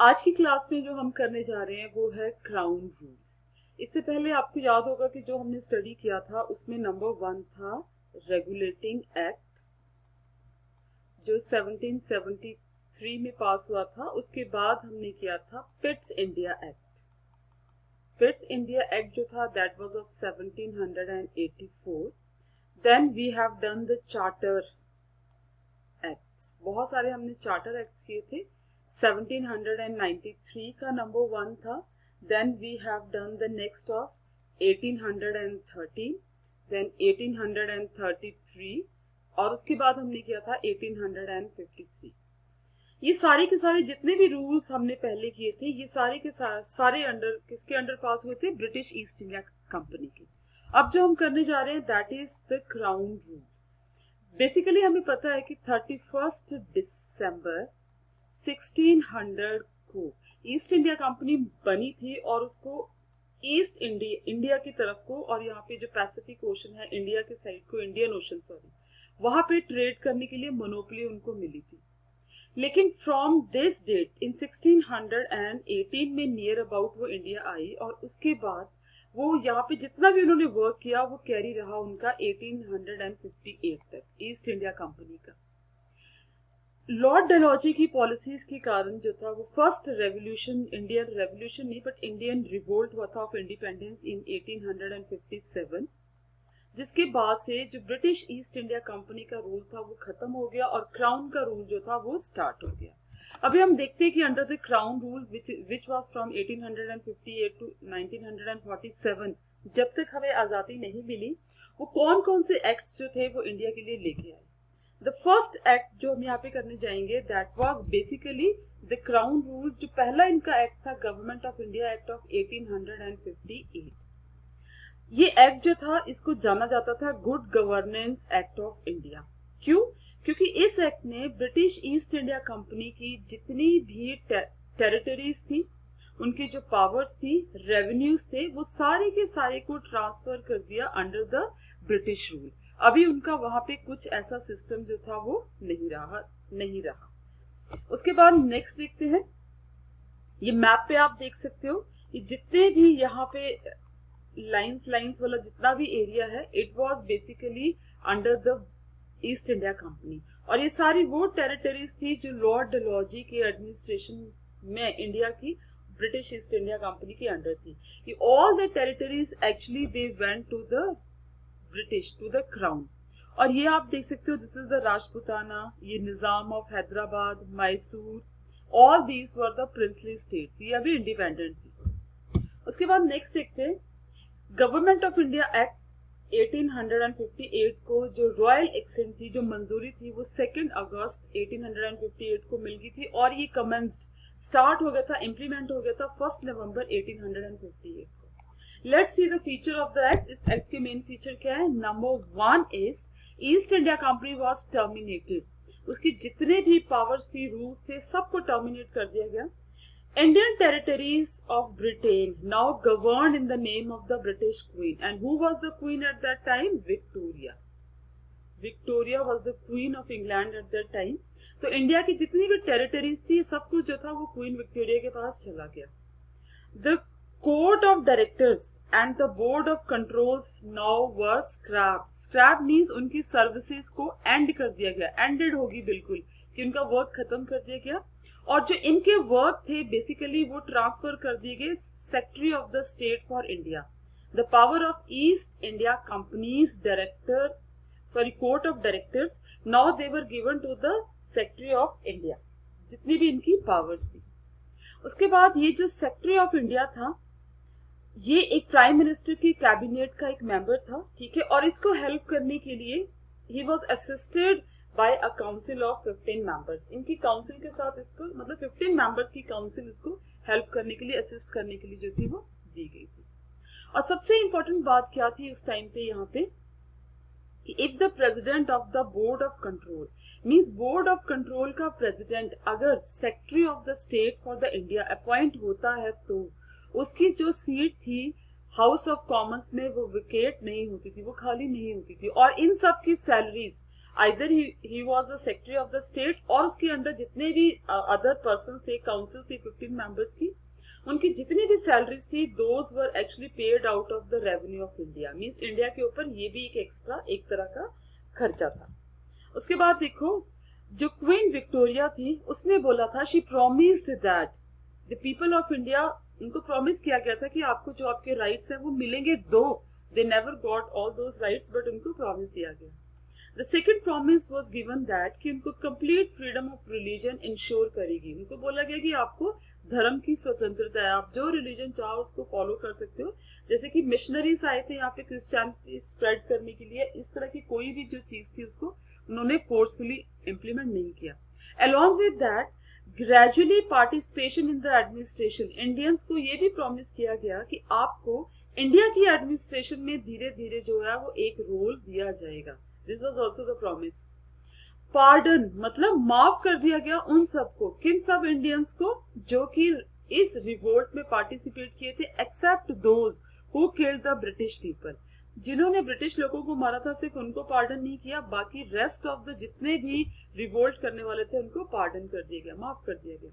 आज की क्लास में जो हम करने जा रहे हैं वो है क्राउन रूल। इससे पहले आपको याद होगा कि जो हमने स्टडी किया था उसमें नंबर 1 था रेगुलेटिंग एक्ट जो 1773 में पास हुआ था। उसके बाद हमने किया था Pitts India Act. Pitts India Act जो था that was of 1784। Then we have done the charter acts. बहुत सारे हमने चार्टर एक्ट्स किए थे। 1793 का नंबर 1 था। Then we have done the next of 1813, then 1833 और उसके बाद हमने किया था 1853। ये सारे के सारे जितने भी रूल्स हमने पहले किए थे ये सारे के सारे अंडर किसके अंडर पास हुए थे? ब्रिटिश ईस्ट इंडिया कंपनी के। अब जो हम करने जा रहे हैं that is the crown rule. Basically हमें पता है कि 31 दिसंबर 1600 को ईस्ट इंडिया कंपनी बनी थी और उसको ईस्ट इंडिया की तरफ को और यहाँ पे जो पैसिफिक ओशन है इंडिया के साइड को, इंडियन ओशन सॉरी, वहां पे ट्रेड करने के लिए मोनोपोली उनको मिली थी। लेकिन फ्रॉम दिस डेट इन 1618 में नियर अबाउट वो इंडिया आई और उसके बाद वो यहाँ पे जितना भी उन्होंने वर्क किया वो कैरी रहा उनका 1858 तक ईस्ट इंडिया कंपनी का। लॉर्ड डलहौजी की पॉलिसीज के कारण जो था वो फर्स्ट रेवोल्यूशन, इंडियन रेवोल्यूशन नहीं बट इंडियन रिवोल्ट हुआ था ऑफ इंडिपेंडेंस इन 1857, जिसके बाद से जो ब्रिटिश ईस्ट इंडिया कंपनी का रूल था वो खत्म हो गया और क्राउन का रूल जो था वो स्टार्ट हो गया। अभी हम देखते हैं कि under the crown rule which was from 1858 to 1947, जब तक हमें आजादी नहीं मिली, वो कौन कौन से एक्ट्स जो थे वो इंडिया के लिए लेके आए। द फर्स्ट एक्ट जो हम यहाँ पे करने जाएंगे that was basically the crown rule. जो पहला इनका एक्ट था government of India act of 1858। ये एक्ट जो था इसको जाना जाता था good governance act of India. क्यों? क्योंकि इस एक्ट ने ब्रिटिश ईस्ट इंडिया कंपनी की जितनी भी टेरिटरीज थी, उनकी जो पावर्स थी, रेवेन्यूज थे, वो सारे के सारे को ट्रांसफर कर दिया अंडर द ब्रिटिश रूल। अभी उनका वहां पे कुछ ऐसा सिस्टम जो था वो नहीं रहा। उसके बाद नेक्स्ट देखते हैं। ये मैप पे आप देख सकते हो कि जितने भी यहाँ पे लाइंस वाला जितना भी एरिया है it was basically under the east India company और ये सारी वो टेरिटरीज थी जो लॉर्ड डलहौजी के एडमिनिस्ट्रेशन में इंडिया की ब्रिटिश ईस्ट इंडिया कंपनी के अंडर थी। All the territories actually they went to the British, to the crown. और ये आप देख सकते हो दिस इज द राजपुताना, ये Nizam of Hyderabad, Mysore, all these were the princely states. ये अभी इंडिपेंडेंट थी। उसके बाद नेक्स्ट देखते हैं गवर्नमेंट ऑफ इंडिया एक्ट 1858 को जो रॉयल एक्सेंट थी, जो मंजूरी थी, वो 2 अगस्त 1858 को मिल गई थी और ये कमेंस्ड स्टार्ट हो गया था, इंप्लीमेंट हो गया था 1 नवंबर 1858 को। Let's see the feature of the act. इस एक्ट के मेन फीचर क्या है? Number 1 is east India company was terminated. उसकी जितने भी पावर्स थी, रूल्स थे, सबको टर्मिनेट कर दिया गया। Indian territories of Britain now governed in the name of the British Queen. And who was the Queen at that time? Victoria. Victoria was the Queen of England at that time. तो India की जितनी भी territories थी सब कुछ जो था वो क्वीन विक्टोरिया के पास चला गया। The court of directors and the board of controls now were scrapped. Scrap means उनकी सर्विसेज को एंड कर दिया गया, एंडेड होगी बिल्कुल, कि उनका वर्क खत्म कर दिया गया और जो इनके वर्क थे बेसिकली वो ट्रांसफर कर दिए गए secretary of the state for India. The power of East India company's director court of directors now they were given to the secretary of India, जितनी भी इनकी पावर्स थी। उसके बाद ये जो सेक्रेटरी ऑफ इंडिया था ये एक प्राइम मिनिस्टर की कैबिनेट का एक मेंबर था, ठीक है, और इसको हेल्प करने के लिए he was assisted by a council of 15 members. इनकी काउंसिल के साथ इसको मतलब 15 मेंबर्स की काउंसिल इसको हेल्प करने के लिए, असिस्ट करने के लिए जो थी वो दी गई थी। और सबसे इंपॉर्टेंट बात क्या थी उस टाइम पे यहाँ पे कि if the president of the board of control means board of control का प्रेसिडेंट अगर secretary of the state for the India appoint होता है तो उसकी जो सीट थी हाउस ऑफ कॉमन्स में वो विकेट नहीं होती थी, वो खाली नहीं होती थी और इन सब की salaries either he was the secretary of the state, और उसके अंडर जितने भी अदर पर्सन थे, काउंसिल थी 15 मेंबर्स की, उनकी जितनी भी सैलरीज थी those were actually paid out of the revenue of India. Means India के ऊपर ये भी एक एक्स्ट्रा एक तरह का खर्चा था। उसके बाद देखो, जो क्वीन विक्टोरिया थी उसने बोला था, she promised that the people of India, उनको प्रॉमिस किया गया था कि आपको जो आपके राइट्स हैं वो मिलेंगे, दो they never got all those rights, but उनको प्रॉमिस दिया गया। The second promise was given that कि उनको complete freedom of religion ensure करेगी। उनको बोला गया कि आपको धर्म की स्वतंत्रता है, आप जो रिलीजन चाहो उसको फॉलो कर सकते हो। जैसे कि मिशनरीज आए थे यहाँ पे क्रिश्चियनिटी स्प्रेड करने के लिए, इस तरह की कोई भी जो चीज थी उसको उन्होंने फोर्सफुली इम्प्लीमेंट नहीं किया। Along with that, gradually participation in the administration, Indians को ये भी प्रॉमिस किया गया कि आपको इंडिया की एडमिनिस्ट्रेशन में धीरे धीरे जो है वो एक रोल दिया जाएगा। This was also the promise. Pardon मतलब माफ कर दिया गया उन सबको, किन सब इंडियंस को जो कि इस रिवोल्ट में पार्टिसिपेट किए थे, except those who killed the British people. जिन्होंने ब्रिटिश लोगों को मारा था सिर्फ उनको पार्डन नहीं किया, बाकी रेस्ट ऑफ द जितने भी रिवोल्ट करने वाले थे उनको पार्डन कर दिया गया, माफ कर दिया गया।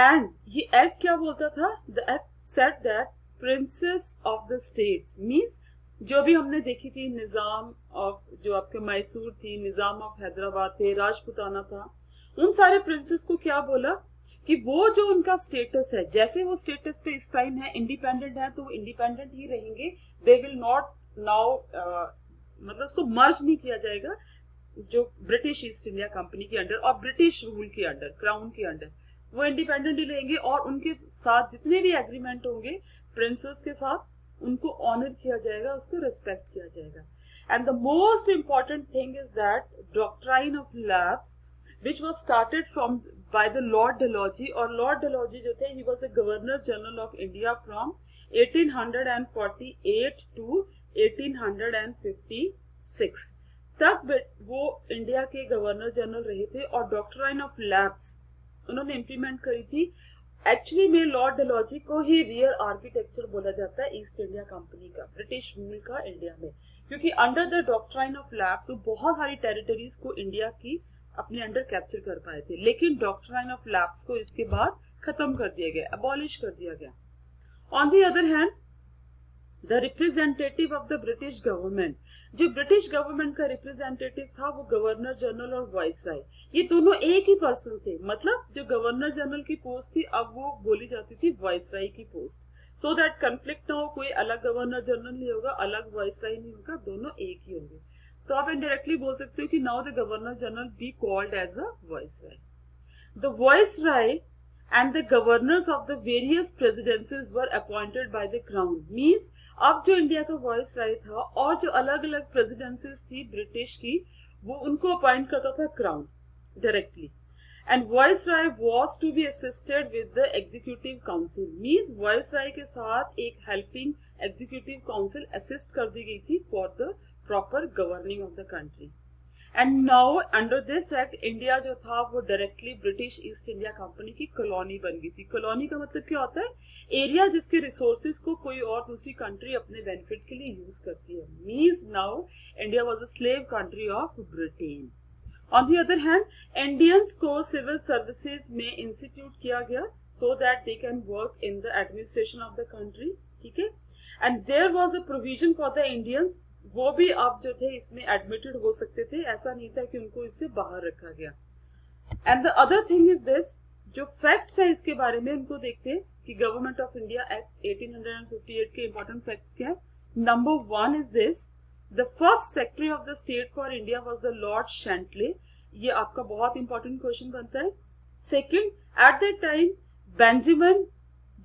एंड ये एक्ट क्या बोलता था? The act said that princess of the states, means जो भी हमने देखी थी निजाम ऑफ, जो आपके मैसूर थी, निजाम ऑफ हैदराबाद थे, राजपुताना था, उन सारे प्रिंसेस को क्या बोला कि वो जो उनका स्टेटस है, जैसे वो स्टेटस पे इस टाइम है, इंडिपेंडेंट है, तो वो इंडिपेंडेंट ही रहेंगे। दे विल नॉट नाउ, मतलब उसको मर्ज नहीं किया जाएगा जो ब्रिटिश ईस्ट इंडिया कंपनी के अंडर और ब्रिटिश रूल के अंडर, क्राउन के अंडर, वो इंडिपेंडेंट ही रहेंगे। और उनके साथ जितने भी एग्रीमेंट होंगे प्रिंसेस के साथ, उनको ऑनर किया जाएगा, उसको रिस्पेक्ट किया जाएगा। And the most important thing is that doctrine of lapse which was started from by the Lord Dalhousie, और लॉर्ड डलहौजी जो थे, he was the Governor General of India from 1848 to 1856 तक वो इंडिया के गवर्नर जनरल रहे थे, और doctrine of lapse उन्होंने इंप्लीमेंट करी थी। एक्चुअली में लॉर्ड डलहौजी को ही रियल आर्किटेक्चर बोला जाता है ईस्ट इंडिया कंपनी का, ब्रिटिश रूल का इंडिया में, क्योंकि under the doctrine of lapse तो बहुत सारी टेरिटरीज को इंडिया की अपने अंडर कैप्चर कर पाए थे, लेकिन डॉक्ट्राइन ऑफ लैप्स को इसके बाद खत्म कर दिया गया, अबॉलिश कर दिया गया। On the other hand, the representative of the British government, जो ब्रिटिश गवर्नमेंट का रिप्रेजेंटेटिव था वो गवर्नर जनरल और वाइसराय, ये दोनों एक ही पर्सन थे। मतलब जो गवर्नर जनरल की पोस्ट थी अब वो बोली जाती थी वाइसराय की पोस्ट, सो दैट कंफ्लिक्ट ना हो, कोई अलग गवर्नर जनरल नहीं होगा, अलग वाइसराय नहीं होगा, दोनों एक ही होंगे। तो आप इनडायरेक्टली बोल सकते हो कि now the governor general be called as a viceroy. The viceroy and the governors of the various presidencies were appointed by the crown, means अब जो इंडिया का वाइसराय था और जो अलग अलग प्रेसिडेंसीज थी ब्रिटिश की, वो उनको अपॉइंट करता था crown directly. And viceroy was to be assisted with the executive council, means viceroy के साथ एक हेल्पिंग एग्जीक्यूटिव काउंसिल असिस्ट कर दी गई थी for the proper governing of the country. And now under this act India जो था वो directly British East India company की कॉलोनी बन गई थी। कॉलोनी का मतलब क्या होता है? एरिया जिसके रिसोर्सेज को कोई और दूसरी कंट्री अपने बेनिफिट के लिए यूज करती है। Means now India was a slave country of Britain. On the other hand, Indians को सिविल सर्विसेज में इंस्टीट्यूट किया गया so that they can work in the administration of the country, ठीक है। And there was a provision for the Indians, वो भी अब जो थे इसमें एडमिटेड हो सकते थे, ऐसा नहीं था कि उनको इससे बाहर रखा गया। And the other thing is this, जो फैक्ट्स है इसके बारे में उनको देखते हैं कि गवर्नमेंट ऑफ इंडिया एक्ट 1858 के इंपॉर्टेंट फैक्ट्स क्या है। Number 1 is this, the first secretary of the state for India was the lord Stanley. ये आपका बहुत इंपॉर्टेंट क्वेश्चन बनता है। Second, at that time Benjamin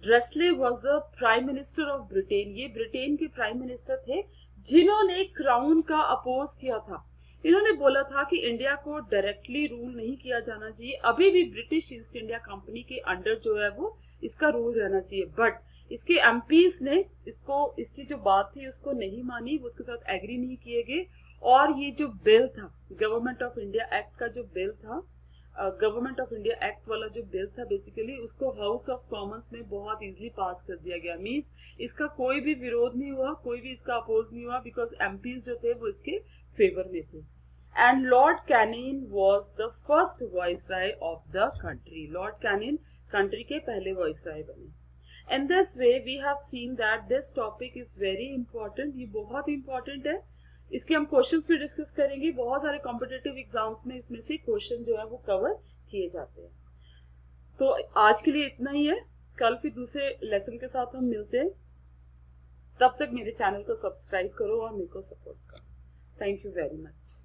Disraeli was the prime minister of Britain. ये Britain के prime minister थे जिन्होंने crown का अपोज किया था। इन्होंने बोला था कि इंडिया को डायरेक्टली रूल नहीं किया जाना चाहिए, अभी भी ब्रिटिश ईस्ट इंडिया कंपनी के अंडर जो है वो इसका रूल रहना चाहिए। बट इसके एमपीज ने इसको, इसकी जो बात थी उसको नहीं मानी, वो उसके साथ एग्री नहीं किए गए। और ये जो बिल था, गवर्नमेंट ऑफ इंडिया एक्ट का जो बिल था, गवर्नमेंट ऑफ इंडिया एक्ट वाला जो बिल था, बेसिकली उसको हाउस ऑफ कॉमन्स में बहुत इजीली पास कर दिया गया। मींस इसका कोई भी विरोध नहीं हुआ, कोई भी इसका अपोज नहीं हुआ, बिकॉज एमपीज जो थे वो इसके फेवर में थे। and Lord Canning was the first viceroy of the country. Lord Canning country के पहले viceroy बने. In this way we have seen that this topic is very important. ये बहुत important है. इसके हम क्वेश्चंस भी डिस्कस करेंगे. बहुत सारे कॉम्पिटिटिव एग्जाम्स में इसमें से क्वेश्चन जो है वो कवर किए जाते हैं. तो आज के लिए इतना ही है. कल फिर दूसरे लेसन के साथ हम मिलते हैं. तब तक मेरे चैनल को सब्सक्राइब करो और मेरे को सपोर्ट करो. Thank you very much.